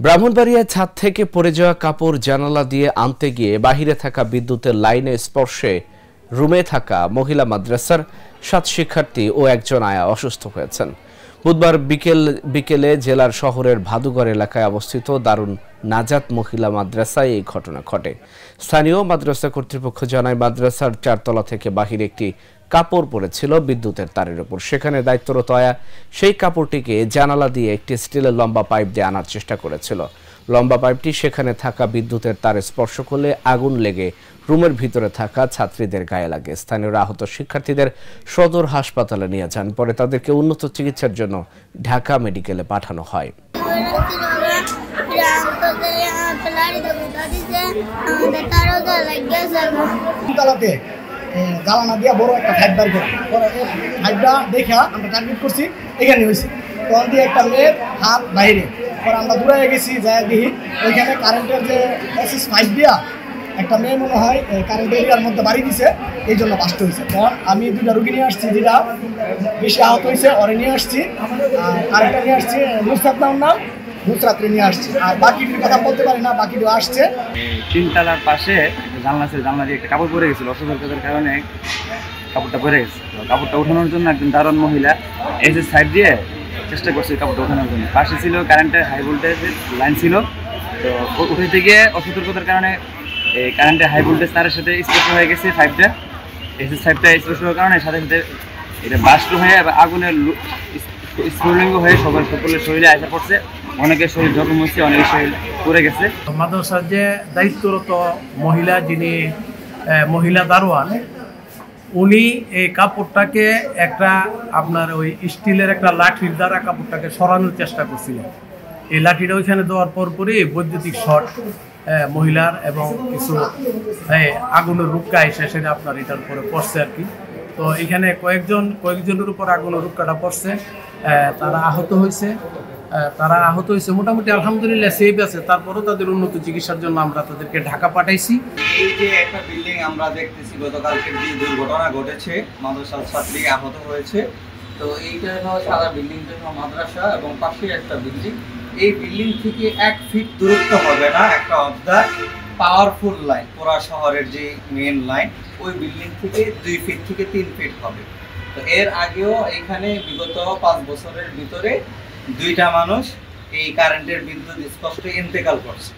ব্রাহ্মণবাড়িয়ায় ছাদ থেকে পড়ে যাওয়া কাপড় জানালা দিয়ে আনতে গিয়ে বাহিরে থাকা বিদ্যুতের লাইনে স্পর্শে রুমে থাকা মহিলা মাদ্রাসার ৭ শিক্ষার্থী ও একজন আয়া অসুস্থ হয়েছেন। বুধবার বিকেলে জেলার শহরের ভাদুঘর এলাকায় অবস্থিত দারুন নাজাত মহিলা মাদ্রাসায় এই ঘটনা ঘটে। স্থানীয় মাদ্রাসা কর্তৃপক্ষ জানায়, মাদ্রাসার ৪ তলা থেকে বাহিরে একটি কাপড় পড়েছিল বিদ্যুতের তারের উপর। সেখানে দায়িত্বরত আয়া সেই কাপড়টিকে জানালা দিয়ে একটি স্টিলের লম্বা পাইপ দিয়ে আনার চেষ্টা করেছিল। লম্বা পাইপটি সেখানে থাকা বিদ্যুতের তারে স্পর্শ করলে আগুন লেগে রুমের ভিতরে থাকা ছাত্রীদের গায়ে লাগে। স্থানীয়রা আহত শিক্ষার্থীদের সদর হাসপাতালে নিয়ে যান। পরে তাদেরকে উন্নত চিকিৎসার জন্য ঢাকা মেডিকেলে পাঠানো হয়। জ্বালানা দিয়া বড় একটা ফাইট বার করে ফাইটটা দেখা আমরা টার্গেট করছি, এখানে হয়েছে তখন দিয়ে একটা মেয়ের হাত বাইরে। পরে আমরা দূরে গেছি, যাই দেখি ওইখানে কারেন্টের যে এসএস ফাইভ দিয়া একটা মেয়ে মনে হয় কারেন্ট এরিয়ার মধ্যে বাড়ি দিছে, এই জন্য বাস্ট হয়েছে। তখন আমি 2টা রুগী নিয়ে আসছি, যেটা বেশি আহত হয়েছে ওরে নিয়ে আসছি, আর আরেকটা নিয়ে আসছি নুসরাত নাম নুসরাতরে নিয়ে আসছি। আর বাকিটির কথা বলতে পারি না, বাকিটিও আসছে। 3 তলার পাশে জানলা দিয়ে একটা কাপড় পরে গেছিল, অসুবিধার কারণে কাপড়টা পরে গেছে। কাপড়টা উঠানোর জন্য একজন দারুণ মহিলা এসে সাইড দিয়ে চেষ্টা করছে কাপড়টা উঠানোর জন্য। পাশে ছিল কারেন্টের হাই ভোল্টেজের লাইন ছিল, তো উঠে গিয়ে অসতর্কতার কারণে এই কারেন্টের হাই ভোল্টেজ তারের সাথে স্পর্শ হয়ে গেছে পাইপটা। এসএস পাইপটা স্পর্শ হওয়ার কারণে সাথে সাথে এটা বাস্ট হয়ে আগুনের স্ফুলিঙ্গ হয়ে সকলের শরীরে আসা পড়ছে। অনেকের শরীর জখম হচ্ছে, অনেকের শরীর পড়ে গেছে। মাদ্রাসার যে দায়িত্বরত মহিলা, যিনি মহিলা দারোয়ান, উনি এই কাপড়টাকে একটা আপনার ওই স্টিলের একটা লাঠির দ্বারা কাপড়টাকে সরানোর চেষ্টা করছিলেন। এই লাঠিটা ওইখানে দেওয়ার পরপরই বৈদ্যুতিক শর্ট মহিলার এবং কিছু আগুনের রুক্কা এসে সেটা আপনার এটার উপরে পড়ছে আর কি। তো এখানে কয়েকজনের উপর আগুনের রুক্কাটা পড়ছে, তারা আহত হয়েছে মোটামুটি আলহামদুলিল্লাহ সেফ আছে। তারপরও তাদের উন্নত চিকিৎসার জন্য আমরা তাদেরকে ঢাকা পাঠাইছি। এই যে একটা বিল্ডিং আমরা দেখতেছি, গতকালকে যে দুর্ঘটনা ঘটেছে, মাদ্রাসার ছাত্রী আহত হয়েছে। তো এইটা হলো সারা বিল্ডিংটা হলো মাদ্রাসা এবং পাশে একটা বিল্ডিং। এই বিল্ডিং থেকে 1 ফিট দূরত্ব হবে না একটা পাওয়ারফুল লাইন, পুরা শহরের যে মেন লাইন, ওই বিল্ডিং থেকে 2 ফিট থেকে 3 ফিট হবে। তো এর আগেও এখানে বিগত 5 বছরের ভিতরে 2টা মানুষ এই কারেন্টের বিদ্যুৎ স্পষ্ট ইন্তেকাল করছে।